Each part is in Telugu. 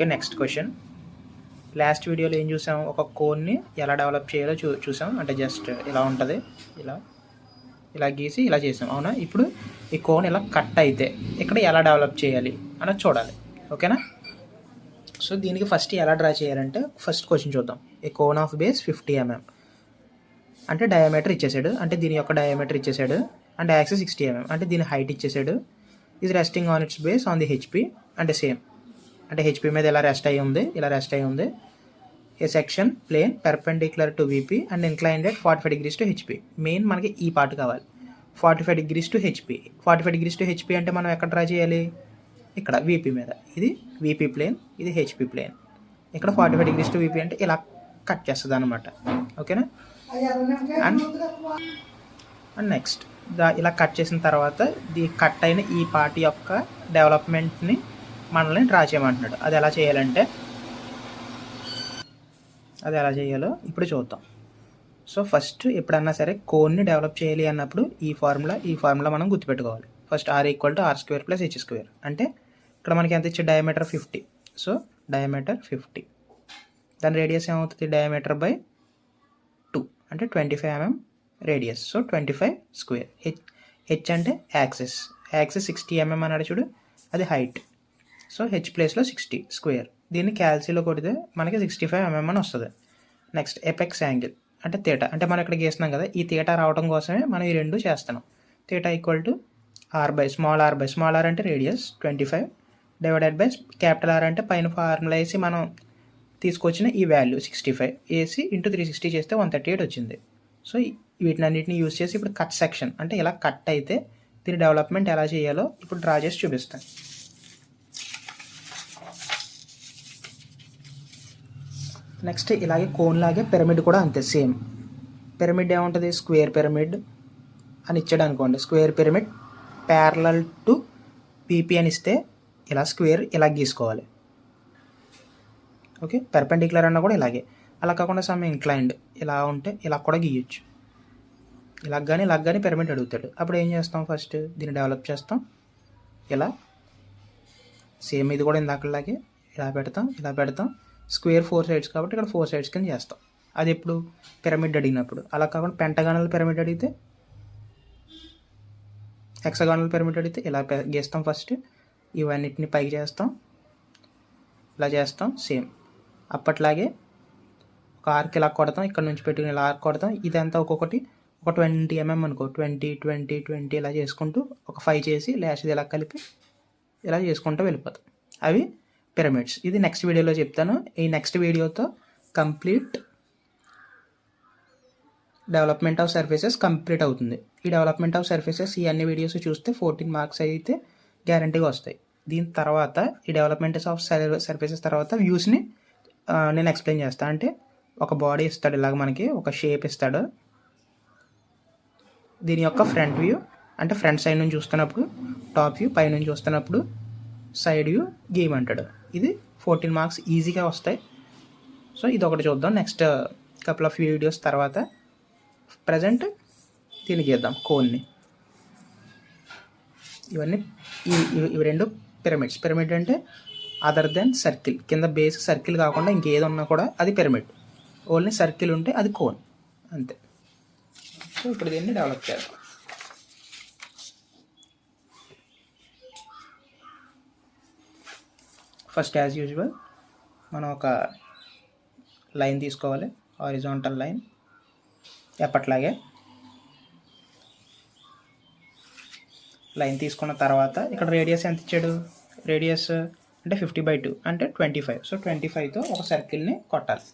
Okay, next question. లాస్ట్ వీడియోలో ఏం చూసాం, ఒక కోన్ని ఎలా డెవలప్ చేయాలో చూసాం. అంటే జస్ట్ ఇలా ఉంటుంది, ఇలా గీసి ఇలా చేసాం, అవునా? ఇప్పుడు ఈ కోన్ ఇలా కట్ అయితే ఇక్కడ ఎలా డెవలప్ చేయాలి అన్నది చూడాలి, ఓకేనా? సో దీనికి ఫస్ట్ ఎలా డ్రా చేయాలంటే ఫస్ట్ క్వశ్చన్ చూద్దాం. ఏ కోన్ ఆఫ్ బేస్ 50 mm అంటే డయామీటర్ ఇచ్చేసాడు, అంటే దీని యొక్క డయామీటర్ ఇచ్చేసాడు, అండ్ యాక్సిస్ 60 mm అంటే దీని హైట్ ఇచ్చేసాడు. ఇది resting on its base on the HP, అంటే సేమ్, అంటే హెచ్పి మీద ఇలా రెస్ట్ అయ్యి ఉంది. A section plane perpendicular to VP and inclined at 45 degrees to HP. Main మనకి ఈ పార్ట్ కావాలి, 45 degrees to HP. 45 degrees to HP అంటే మనం ఎక్కడ డ్రా చేయాలి, ఇక్కడ విపి మీద. ఇది విపి ప్లేన్, ఇది హెచ్పి ప్లేన్. ఇక్కడ 45 degrees టు విపి అంటే ఇలా కట్ చేస్తుంది అనమాట, ఓకేనా? అండ్ నెక్స్ట్ ఇలా కట్ చేసిన తర్వాత కట్ అయిన ఈ పార్ట్ యొక్క డెవలప్మెంట్ని మనల్ని డ్రా చేయమంటున్నాడు. అది ఎలా చేయాలో ఇప్పుడు చూద్దాం. సో ఫస్ట్ ఎప్పుడన్నా సరే కోన్ని డెవలప్ చేయాలి అన్నప్పుడు ఈ ఫార్ములా మనం గుర్తుపెట్టుకోవాలి. First R = R² + H². అంటే ఇక్కడ మనకి ఎంత ఇచ్చే డయామీటర్ 50. సో డయామీటర్ 50, దాని రేడియస్ ఏమవుతుంది, డయామీటర్ బై 2 అంటే 25 mm రేడియస్. సో 25². హెచ్ అంటే యాక్సిస్ 60 mm అన్నాడు చూడు, అది హైట్. సో హెచ్ ప్లేస్లో 60². దీన్ని క్యాల్సీలో కొడితే మనకి 65 mm అని వస్తుంది. నెక్స్ట్ ఎపెక్స్ యాంగిల్ అంటే తీటా, అంటే మనం ఇక్కడ గీస్తున్నాం కదా, ఈ తీటా రావడం కోసమే మనం ఈ రెండు చేస్తున్నాం. తీటా = R/స్మాల్ r అంటే radius 25 divided by capital R అంటే పైన ఫార్ములా వేసి మనం తీసుకొచ్చిన ఈ వాల్యూ 65 వేసి ఇంటూ 360 చేస్తే 138 వచ్చింది. సో వీటినన్నిటిని యూజ్ చేసి ఇప్పుడు కట్ సెక్షన్, అంటే ఇలా కట్ అయితే దీని డెవలప్మెంట్ ఎలా చేయాలో ఇప్పుడు డ్రా చేసి చూపిస్తాను. నెక్స్ట్ ఇలాగే కోన్ లాగే పిరమిడ్ కూడా అంతే, సేమ్. పిరమిడ్ ఏముంటుంది, స్క్వేర్ పిరమిడ్ అని ఇచ్చాడు అనుకోండి. Square pyramid parallel to PP అని ఇస్తే ఇలా స్క్వేర్ ఇలా గీసుకోవాలి, ఓకే? పెర్పెండిక్యులర్ అన్న కూడా ఇలాగే. అలా కాకుండా సమ్ ఇంక్లైన్డ్ ఇలా ఉంటే ఇలా కూడా గీయొచ్చు. ఇలా కానీ పిరమిడ్ అడుగుతాడు. అప్పుడు ఏం చేస్తాం, ఫస్ట్ దీన్ని డెవలప్ చేస్తాం. ఇలా సేమ్ ఇది కూడా ఇందాకలాగే ఇలా పెడతాం. స్క్వేర్ 4 sides కాబట్టి ఇక్కడ 4 sides కింద చేస్తాం. అది ఎప్పుడు పిరమిడ్ అడిగినప్పుడు. అలా కాకుండా పెంటగానల్ పిరమిడ్ అడిగితే, హెక్సాగానల్ పిరమిడ్ అడిగితే ఇలా గీస్తాం. ఫస్ట్ ఇవన్నిటిని పైకి చేస్తాం, ఇలా చేస్తాం. సేమ్ అప్పట్లాగే ఒక ఆర్క్ ఇలా కొడతాం, ఇక్కడ నుంచి పెట్టుకుని ఇలా ఆర్క్ కొడతాం. ఇదంతా ఒక్కొక్కటి ఒక 20 mm అనుకో, 20 ఇలా చేసుకుంటూ ఒక 5 చేసి లాస్ట్ ఇలా కలిపి ఇలా చేసుకుంటూ వెళ్ళిపోతాం. అవి పిరమిడ్స్. ఇది నెక్స్ట్ వీడియోలో చెప్తాను. ఈ నెక్స్ట్ వీడియోతో complete development of surfaces complete అవుతుంది. ఈ డెవలప్మెంట్ ఆఫ్ సర్ఫేసెస్ ఈ అన్ని వీడియోస్ చూస్తే 14 మార్క్స్ అయితే గ్యారంటీగా వస్తాయి. దీని తర్వాత ఈ డెవలప్మెంట్ ఆఫ్ సర్ఫేసెస్ తర్వాత వ్యూస్ని నేను ఎక్స్ప్లెయిన్ చేస్తాను. అంటే ఒక బాడీ ఇస్తాడు, ఇలాగ మనకి ఒక షేప్ ఇస్తాడు. దీని యొక్క ఫ్రంట్ వ్యూ అంటే ఫ్రంట్ సైడ్ నుంచి చూస్తున్నప్పుడు, టాప్ వ్యూ పై నుంచి చూస్తున్నప్పుడు, సైడ్ వ్యూ గీయమంటాడు. ఇది 14 మార్క్స్ ఈజీగా వస్తాయి. సో ఇది ఒకటి చూద్దాం నెక్స్ట్ కపుల్ ఆఫ్ వీడియోస్ తర్వాత. ప్రజెంట్ దీన్ని గీద్దాం, కోన్ని. ఇవి రెండు పిరమిడ్స్. పిరమిడ్ అంటే అదర్ దెన్ సర్కిల్, కింద బేస్ సర్కిల్ కాకుండా ఇంకేది ఉన్నా కూడా అది పిరమిడ్. ఓన్లీ సర్కిల్ ఉంటే అది కోన్, అంతే. సో ఇప్పుడు దీన్ని డెవలప్ చేద్దాం. ఫస్ట్ యాజ్ యూజువల్ మనం ఒక లైన్ తీసుకోవాలి, హారిజాంటల్ లైన్. ఎప్పట్లాగే లైన్ తీసుకున్న తర్వాత ఇక్కడ రేడియస్ ఎంత ఇచ్చాడు, రేడియస్ అంటే 50/2 అంటే 25. సో 25తో ఒక సర్కిల్ని కొట్టాలి.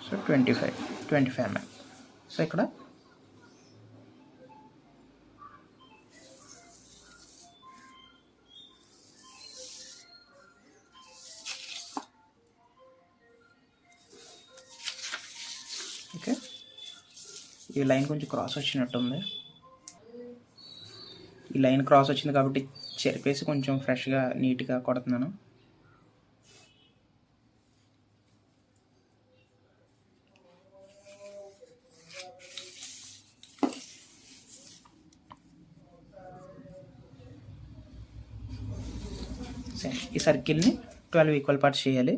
So 25 mm. సో ఇక్కడ ఓకే, ఈ లైన్ కొంచెం క్రాస్ వచ్చినట్టుంది. ఈ లైన్ క్రాస్ వచ్చింది కాబట్టి చెరిపేసి కొంచెం ఫ్రెష్గా నీట్గా కొడుతున్నాను. సేమ్ ఈ సర్కిల్ని 12 ఈక్వల్ పార్ట్స్ చేయాలి.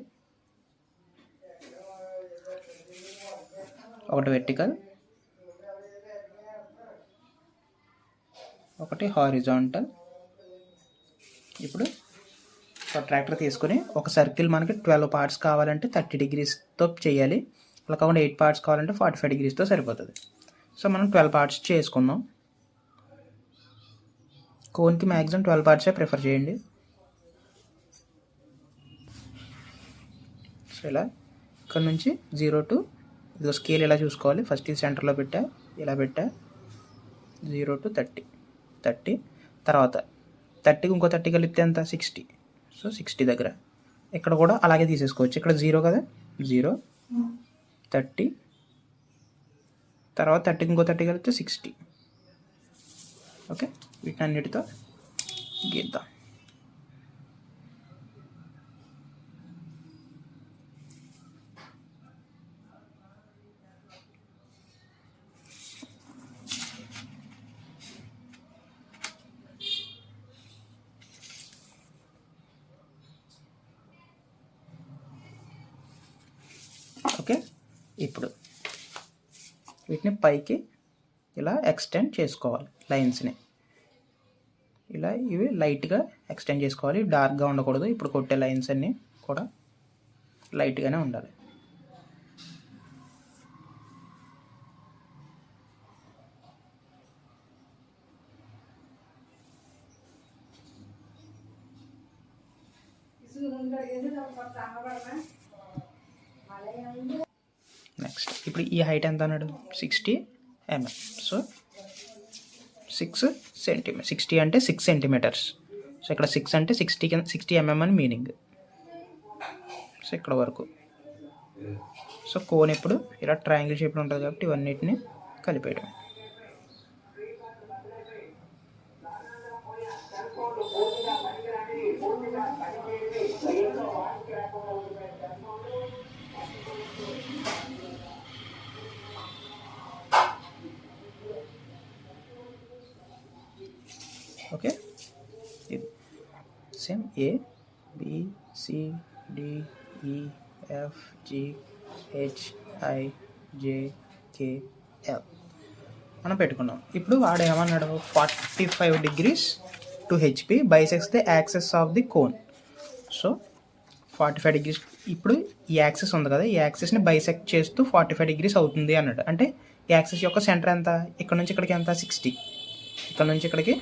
ఒకటి వెర్టికల్, ఒకటి హారిజాంటల్. ఇప్పుడు ట్రాక్టర్ తీసుకొని ఒక సర్కిల్ మనకి 12 పార్ట్స్ కావాలంటే 30 డిగ్రీస్తో చేయాలి. అలా కాకుండా 8 పార్ట్స్ కావాలంటే 45 డిగ్రీస్తో సరిపోతుంది. సో మనం 12 పార్ట్స్ చేసుకుందాం. కోన్కి మ్యాక్సిమం 12 పార్ట్సే ప్రిఫర్ చేయండి. సో ఇలా ఇక్కడ నుంచి 0 to ఇదో స్కేల్ ఇలా చూసుకోవాలి. ఫస్ట్ ఇది సెంటర్లో పెట్టా, ఇలా పెట్టా, 0 to 30. తర్వాత 30కి ఇంకో 30 కలిపితే ఎంత 60. సో 60 దగ్గర ఇక్కడ కూడా అలాగే తీసేసుకోవచ్చు. ఇక్కడ 0 కదా, 0 30, తర్వాత 30కి ఇంకో 30 కలిపితే 60. ఓకే, వీటిని అన్నిటితో గీద్దాం. ఓకే, ఇప్పుడు వీటిని పైకి ఇలా ఎక్స్టెండ్ చేసుకోవాలి. లైన్స్ని ఇలా ఇవి లైట్గా ఎక్స్టెండ్ చేసుకోవాలి. డార్క్గా ఉండకూడదు. ఇప్పుడు కొట్టే లైన్స్ అన్నీ కూడా లైట్గానే ఉండాలి. నెక్స్ట్ ఇప్పుడు ఈ హైట్ ఎంత అన్నాడు, 60 mm. సో 6 సెంటీమీటర్, 60 అంటే 6 సెంటీమీటర్స్. సో ఇక్కడ 6 అంటే 60 mm అని మీనింగ్. సో ఇక్కడ వరకు. సో కోన్ ఇప్పుడు ఇలా ట్రయాంగిల్ షేప్లో ఉంటుంది కాబట్టి ఇవన్నిటిని కలిపేయడం. ఓకే, ఇది same A B C D E F G H I J K L మనం పెట్టుకున్నాం. ఇప్పుడు వాడు ఏమన్నాడు, 45 degrees to HP bisects the axis of the cone. So 45 degrees ఇప్పుడు ఈ యాక్సిస్ ఉంది కదా, ఈ యాక్సిస్ని బైసెక్ట్ చేస్తూ 45 degrees అవుతుంది అన్నాడు. అంటే ఈ యాక్సిస్ యొక్క సెంటర్ ఎంత, ఇక్కడ నుంచి ఇక్కడికి ఎంత 60, ఇక్కడ నుంచి ఇక్కడికి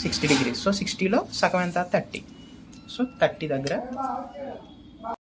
60 degrees. సో 60లో సగం ఎంత 30. సో 30 దగ్గర